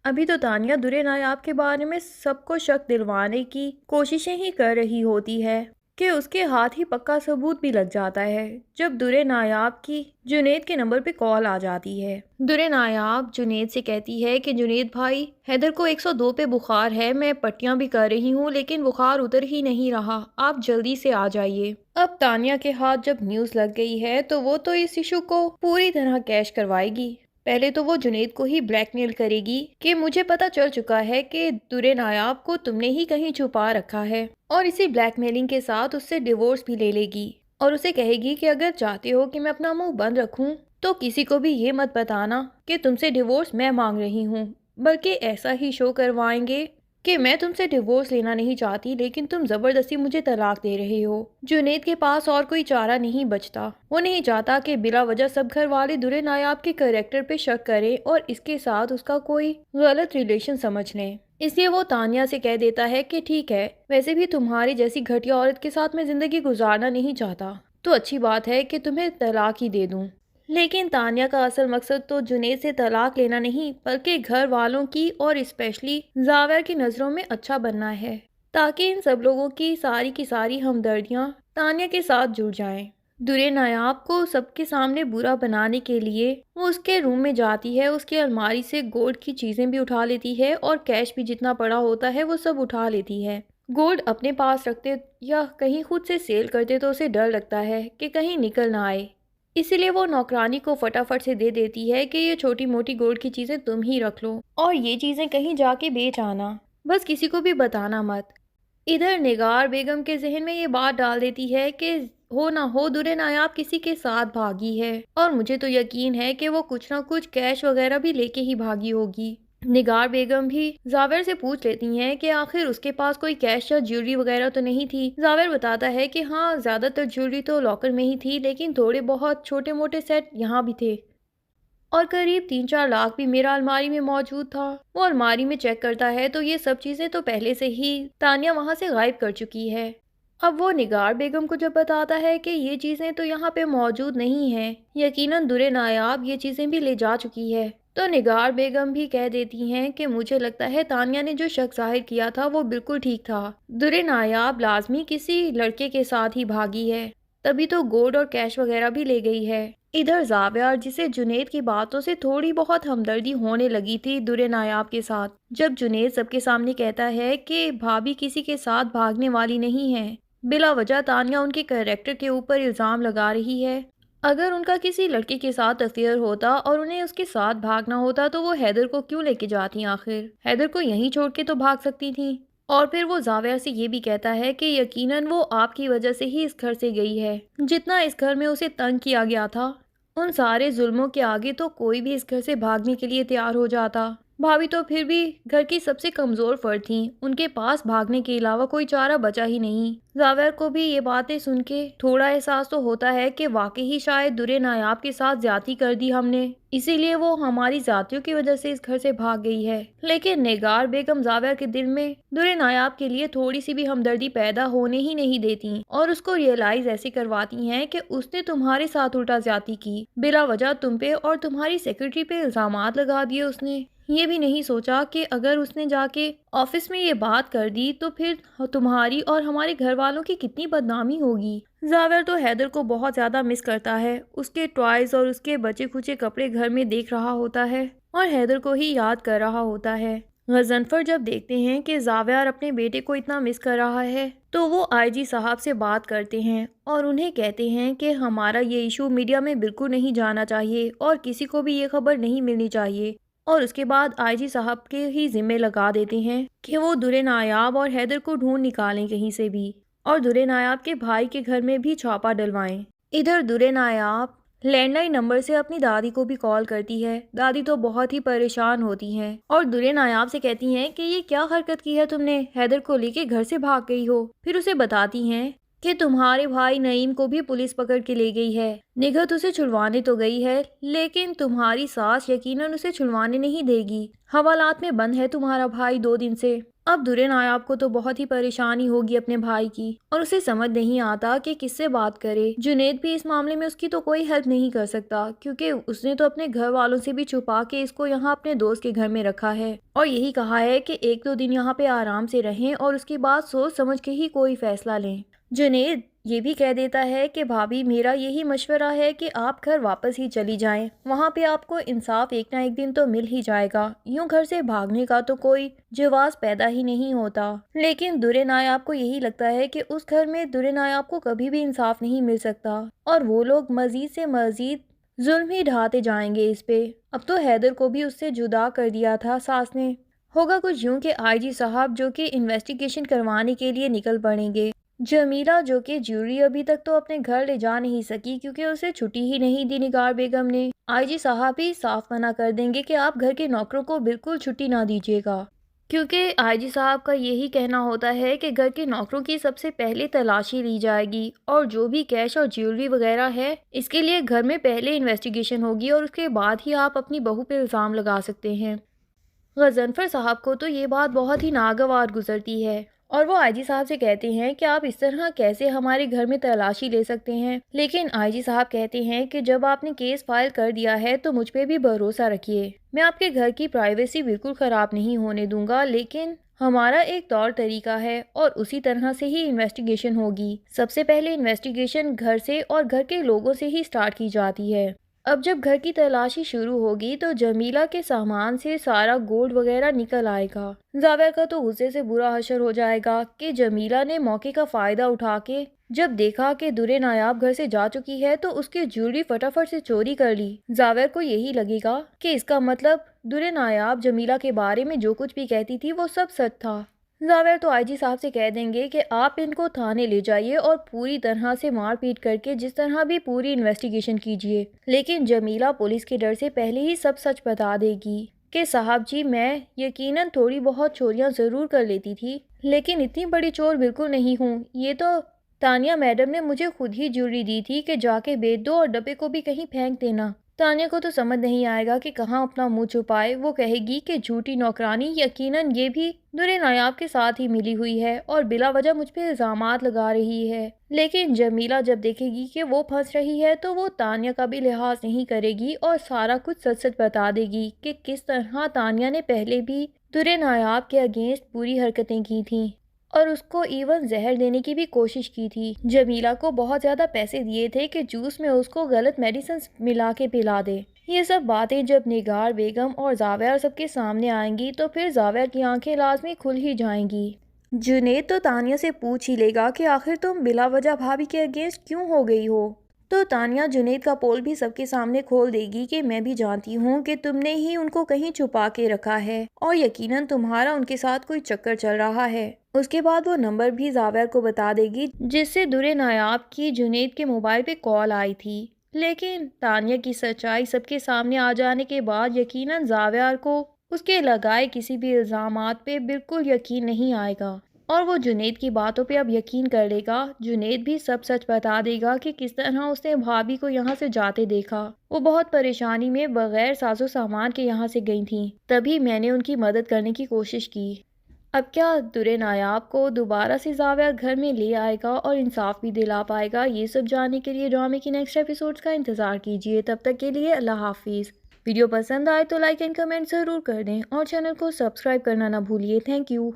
ابھی تو تانیہ درے نایاب کے بارے میں سب کو شک دلوانے کی کوششیں ہی کر رہی ہوتی ہے کہ اس کے ہاتھ ہی پکا ثبوت بھی لگ جاتا ہے جب درے نایاب کی جنید کے نمبر پہ کال آ جاتی ہے۔ درے نایاب جنید سے کہتی ہے کہ جنید بھائی، حیدر کو 102 پہ بخار ہے، میں پٹیاں بھی کر رہی ہوں لیکن بخار اتر ہی نہیں رہا، آپ جلدی سے آ جائیے۔ اب تانیہ کے ہاتھ جب نیوز لگ گئی ہے تو وہ تو اس ایشو کو پوری طرح کیش کروائے گی۔ پہلے تو وہ جنید کو ہی بلیک میل کرے گی کہ مجھے پتا چل چکا ہے کہ درے نایاب کو تم نے ہی کہیں چھپا رکھا ہے، اور اسی بلیک میلنگ کے ساتھ اس سے ڈیورس بھی لے لے گی اور اسے کہے گی کہ اگر چاہتے ہو کہ میں اپنا منہ بند رکھوں تو کسی کو بھی یہ مت بتانا کہ تم سے ڈیورس میں مانگ رہی ہوں، بلکہ ایسا ہی شو کروائیں گے کہ میں تم سے ڈیورس لینا نہیں چاہتی لیکن تم زبردستی مجھے طلاق دے رہے ہو۔ جنید کے پاس اور کوئی چارہ نہیں بچتا، وہ نہیں چاہتا کہ بلا وجہ سب گھر والے درے نایاب کے کریکٹر پہ شک کریں اور اس کے ساتھ اس کا کوئی غلط ریلیشن سمجھ لیں، اس لیے وہ تانیہ سے کہہ دیتا ہے کہ ٹھیک ہے، ویسے بھی تمہاری جیسی گھٹیا عورت کے ساتھ میں زندگی گزارنا نہیں چاہتا، تو اچھی بات ہے کہ تمہیں طلاق ہی دے دوں۔ لیکن تانیہ کا اصل مقصد تو جنید سے طلاق لینا نہیں بلکہ گھر والوں کی اور اسپیشلی زاور کی نظروں میں اچھا بننا ہے، تاکہ ان سب لوگوں کی ساری ہمدردیاں تانیہ کے ساتھ جڑ جائیں۔ درے نایاب کو سب کے سامنے برا بنانے کے لیے وہ اس کے روم میں جاتی ہے، اس کی الماری سے گولڈ کی چیزیں بھی اٹھا لیتی ہے اور کیش بھی جتنا پڑا ہوتا ہے وہ سب اٹھا لیتی ہے۔ گولڈ اپنے پاس رکھتے یا کہیں خود سے سیل کرتے تو اسے ڈر لگتا ہے کہ کہیں نکل نہ آئے، اسی لیے وہ نوکرانی کو فٹافٹ سے دے دیتی ہے کہ یہ چھوٹی موٹی گولڈ کی چیزیں تم ہی رکھ لو اور یہ چیزیں کہیں جا کے بیچ آنا، بس کسی کو بھی بتانا مت۔ ادھر نگار بیگم کے ذہن میں یہ بات ڈال دیتی ہے کہ ہو نہ ہو درے نایاب کسی کے ساتھ بھاگی ہے، اور مجھے تو یقین ہے کہ وہ کچھ نہ کچھ کیش وغیرہ بھی لے کے ہی بھاگی ہوگی۔ نگار بیگم بھی زاور سے پوچھ لیتی ہیں کہ آخر اس کے پاس کوئی کیش یا جیولری وغیرہ تو نہیں تھی۔ زاور بتاتا ہے کہ ہاں، زیادہ تر جیولری تو لاکر میں ہی تھی لیکن تھوڑے بہت چھوٹے موٹے سیٹ یہاں بھی تھے، اور قریب 3-4 لاکھ بھی میرا الماری میں موجود تھا۔ وہ الماری میں چیک کرتا ہے تو یہ سب چیزیں تو پہلے سے ہی تانیہ وہاں سے غائب کر چکی ہے۔ اب وہ نگار بیگم کو جب بتاتا ہے کہ یہ چیزیں تو یہاں پہ موجود نہیں ہیں، یقیناً درے نایاب یہ چیزیں بھی لے جا چکی ہے، تو نگار بیگم بھی کہہ دیتی ہیں کہ مجھے لگتا ہے تانیہ نے جو شک ظاہر کیا تھا وہ بالکل ٹھیک تھا، درے نایاب لازمی کسی لڑکے کے ساتھ ہی بھاگی ہے، تبھی تو گولڈ اور کیش وغیرہ بھی لے گئی ہے۔ ادھر زاویہ، جسے جنید کی باتوں سے تھوڑی بہت ہمدردی ہونے لگی تھی درے نایاب کے ساتھ، جب جنید سب کے سامنے کہتا ہے کہ بھابھی کسی کے ساتھ بھاگنے والی نہیں ہے، بلا وجہ تانیہ ان کے کریکٹر کے اوپر الزام لگا رہی ہے، اگر ان کا کسی لڑکے کے ساتھ افیئر ہوتا اور انہیں اس کے ساتھ بھاگنا ہوتا تو وہ حیدر کو کیوں لے کے جاتی؟ آخر حیدر کو یہیں چھوڑ کے تو بھاگ سکتی تھی۔ اور پھر وہ زاویہ سے یہ بھی کہتا ہے کہ یقیناً وہ آپ کی وجہ سے ہی اس گھر سے گئی ہے، جتنا اس گھر میں اسے تنگ کیا گیا تھا ان سارے ظلموں کے آگے تو کوئی بھی اس گھر سے بھاگنے کے لیے تیار ہو جاتا۔ بھابھی تو پھر بھی گھر کی سب سے کمزور فرد تھیں، ان کے پاس بھاگنے کے علاوہ کوئی چارہ بچا ہی نہیں۔ زاویہ کو بھی یہ باتیں سن کے تھوڑا احساس تو ہوتا ہے کہ واقعی شاید درے نایاب کے ساتھ زیادتی کر دی ہم نے، اسی لیے وہ ہماری زیادتیوں کی وجہ سے اس گھر سے بھاگ گئی ہے۔ لیکن نگار بیگم زاویہ کے دل میں درے نایاب کے لیے تھوڑی سی بھی ہمدردی پیدا ہونے ہی نہیں دیتی اور اس کو ریئلائز ایسے کرواتی ہیں کہ اس نے تمہارے ساتھ الٹا زیادتی کی، بلا وجہ تم پہ اور تمہاری سیکرٹری پہ الزامات لگا دیے اس نے۔ یہ بھی نہیں سوچا کہ اگر اس نے جا کے آفس میں یہ بات کر دی تو پھر تمہاری اور ہمارے گھر والوں کی کتنی بدنامی ہوگی۔ زاور تو حیدر کو بہت زیادہ مس کرتا ہے، اس کے ٹوائز اور اس کے بچے کھچے کپڑے گھر میں دیکھ رہا ہوتا ہے اور حیدر کو ہی یاد کر رہا ہوتا ہے۔ غضنفر جب دیکھتے ہیں کہ زاویہ اپنے بیٹے کو اتنا مس کر رہا ہے تو وہ آئی جی صاحب سے بات کرتے ہیں اور انہیں کہتے ہیں کہ ہمارا یہ ایشو میڈیا میں بالکل نہیں جانا چاہیے اور کسی کو بھی یہ خبر نہیں ملنی چاہیے، اور اس کے بعد آئی جی صاحب کے ہی ذمے لگا دیتے ہیں کہ وہ درے نایاب اور حیدر کو ڈھونڈ نکالیں کہیں سے بھی، اور درے نایاب کے بھائی کے گھر میں بھی چھاپا ڈلوائیں۔ ادھر درے نایاب لینڈ لائن نمبر سے اپنی دادی کو بھی کال کرتی ہے۔ دادی تو بہت ہی پریشان ہوتی ہیں اور درے نایاب سے کہتی ہیں کہ یہ کیا حرکت کی ہے تم نے، حیدر کو لے کے گھر سے بھاگ گئی ہو۔ پھر اسے بتاتی ہیں کہ تمہارے بھائی نعیم کو بھی پولیس پکڑ کے لے گئی ہے، نگہت اسے چھلوانے تو گئی ہے لیکن تمہاری ساس یقیناً اسے چھلوانے نہیں دے گی، حوالات میں بند ہے تمہارا بھائی 2 دن سے۔ اب درے نایاب کو تو بہت ہی پریشانی ہوگی اپنے بھائی کی اور اسے سمجھ نہیں آتا کہ کس سے بات کرے۔ جنید بھی اس معاملے میں اس کی تو کوئی ہیلپ نہیں کر سکتا کیونکہ اس نے تو اپنے گھر والوں سے بھی چھپا کے اس کو یہاں اپنے دوست کے گھر میں رکھا ہے، اور یہی کہا ہے کہ 1-2 دن یہاں پہ آرام سے رہیں اور اس کے بعد سوچ سمجھ کے ہی کوئی فیصلہ لیں۔ جنید یہ بھی کہہ دیتا ہے کہ بھابھی میرا یہی مشورہ ہے کہ آپ گھر واپس ہی چلی جائیں، وہاں پہ آپ کو انصاف ایک نہ ایک دن تو مل ہی جائے گا، یوں گھر سے بھاگنے کا تو کوئی جواز پیدا ہی نہیں ہوتا۔ لیکن درے نایاب کو یہی لگتا ہے کہ اس گھر میں درے نایاب کو کبھی بھی انصاف نہیں مل سکتا اور وہ لوگ مزید سے مزید ظلم ہی ڈھاتے جائیں گے اس پہ۔ اب تو حیدر کو بھی اس سے جدا کر دیا تھا ساس نے۔ ہوگا کچھ یوں کہ آئی جی صاحب جو کہ انویسٹیگیشن کروانے کے لیے نکل پڑیں گے۔ جمیلہ جو کہ جیولری ابھی تک تو اپنے گھر لے جا نہیں سکی کیونکہ اسے چھٹی ہی نہیں دی نگار بیگم نے، آئی جی صاحب ہی صاف منع کر دیں گے کہ آپ گھر کے نوکروں کو بالکل چھٹی نہ دیجیے گا، کیونکہ آئی جی صاحب کا یہی کہنا ہوتا ہے کہ گھر کے نوکروں کی سب سے پہلے تلاشی لی جائے گی اور جو بھی کیش اور جیولری وغیرہ ہے اس کے لیے گھر میں پہلے انویسٹیگیشن ہوگی اور اس کے بعد ہی آپ اپنی بہو پہ الزام لگا سکتے ہیں۔ غضنفر صاحب کو تو یہ بات بہت ہی ناگوار گزرتی ہے اور وہ آئی جی صاحب سے کہتے ہیں کہ آپ اس طرح کیسے ہمارے گھر میں تلاشی لے سکتے ہیں، لیکن آئی جی صاحب کہتے ہیں کہ جب آپ نے کیس فائل کر دیا ہے تو مجھ پہ بھی بھروسہ رکھیے، میں آپ کے گھر کی پرائیویسی بالکل خراب نہیں ہونے دوں گا، لیکن ہمارا ایک طور طریقہ ہے اور اسی طرح سے ہی انویسٹیگیشن ہوگی۔ سب سے پہلے انویسٹیگیشن گھر سے اور گھر کے لوگوں سے ہی سٹارٹ کی جاتی ہے۔ اب جب گھر کی تلاشی شروع ہوگی تو جمیلہ کے سامان سے سارا گولڈ وغیرہ نکل آئے گا۔ زاویہ کا تو غصے سے برا حشر ہو جائے گا کہ جمیلہ نے موقع کا فائدہ اٹھا کے جب دیکھا کہ درے نایاب گھر سے جا چکی ہے تو اس کی جیولری فٹافٹ سے چوری کر لی۔ زاویہ کو یہی لگے گا کہ اس کا مطلب درے نایاب جمیلہ کے بارے میں جو کچھ بھی کہتی تھی وہ سب سچ تھا۔ زاویہ تو آئی جی صاحب سے کہہ دیں گے کہ آپ ان کو تھانے لے جائیے اور پوری طرح سے مار پیٹ کر کے جس طرح بھی پوری انویسٹیگیشن کیجیے، لیکن جمیلہ پولیس کے ڈر سے پہلے ہی سب سچ بتا دے گی کہ صاحب جی میں یقیناً تھوڑی بہت چوریاں ضرور کر لیتی تھی لیکن اتنی بڑی چور بالکل نہیں ہوں، یہ تو تانیہ میڈم نے مجھے خود ہی جیولری دی تھی کہ جا کے بیچ دو اور ڈبے کو بھی کہیں پھینک دینا۔ تانیہ کو تو سمجھ نہیں آئے گا کہ کہاں اپنا منہ چھپائے، وہ کہے گی کہ جھوٹی نوکرانی یقیناً یہ بھی درے نایاب کے ساتھ ہی ملی ہوئی ہے اور بلا وجہ مجھ پہ الزامات لگا رہی ہے، لیکن جمیلہ جب دیکھے گی کہ وہ پھنس رہی ہے تو وہ تانیہ کا بھی لحاظ نہیں کرے گی اور سارا کچھ سچ سچ بتا دے گی کہ کس طرح تانیہ نے پہلے بھی درے نایاب کے اگینسٹ بری حرکتیں کی تھیں اور اس کو ایون زہر دینے کی بھی کوشش کی تھی۔ جمیلہ کو بہت زیادہ پیسے دیے تھے کہ جوس میں اس کو غلط میڈیسنز ملا کے پلا دے۔ یہ سب باتیں جب نگار بیگم اور زاویہ سب کے سامنے آئیں گی تو پھر زاویہ کی آنکھیں لازمی کھل ہی جائیں گی۔ جنید تو تانیہ سے پوچھ ہی لے گا کہ آخر تم بلا وجہ بھابھی کے اگینسٹ کیوں ہو گئی ہو، تو تانیہ جنید کا پول بھی سب کے سامنے کھول دے گی کہ میں بھی جانتی ہوں کہ تم نے ہی ان کو کہیں چھپا کے رکھا ہے اور یقیناً تمہارا ان کے ساتھ کوئی چکر چل رہا ہے۔ اس کے بعد وہ نمبر بھی زاویہ کو بتا دے گی جس سے درے نایاب کی جنید کے موبائل پہ کال آئی تھی، لیکن تانیہ کی سچائی سب کے سامنے آ جانے کے بعد یقیناً زاویہ کو اس کے لگائے کسی بھی الزامات پہ بالکل یقین نہیں آئے گا اور وہ جنید کی باتوں پہ اب یقین کر لے گا۔ جنید بھی سب سچ بتا دے گا کہ کس طرح اس نے بھابھی کو یہاں سے جاتے دیکھا، وہ بہت پریشانی میں بغیر ساز و سامان کے یہاں سے گئی تھیں، تبھی میں نے ان کی مدد کرنے کی کوشش کی۔ اب کیا درے نایاب کو دوبارہ سے زاویہ گھر میں لے آئے گا اور انصاف بھی دلا پائے گا؟ یہ سب جاننے کے لیے ڈرامے کی نیکسٹ ایپیسوڈز کا انتظار کیجیے۔ تب تک کے لیے اللہ حافظ۔ ویڈیو پسند آئے تو لائک اینڈ کمنٹ ضرور کر دیں اور چینل کو سبسکرائب کرنا نہ بھولیے۔ Thank you.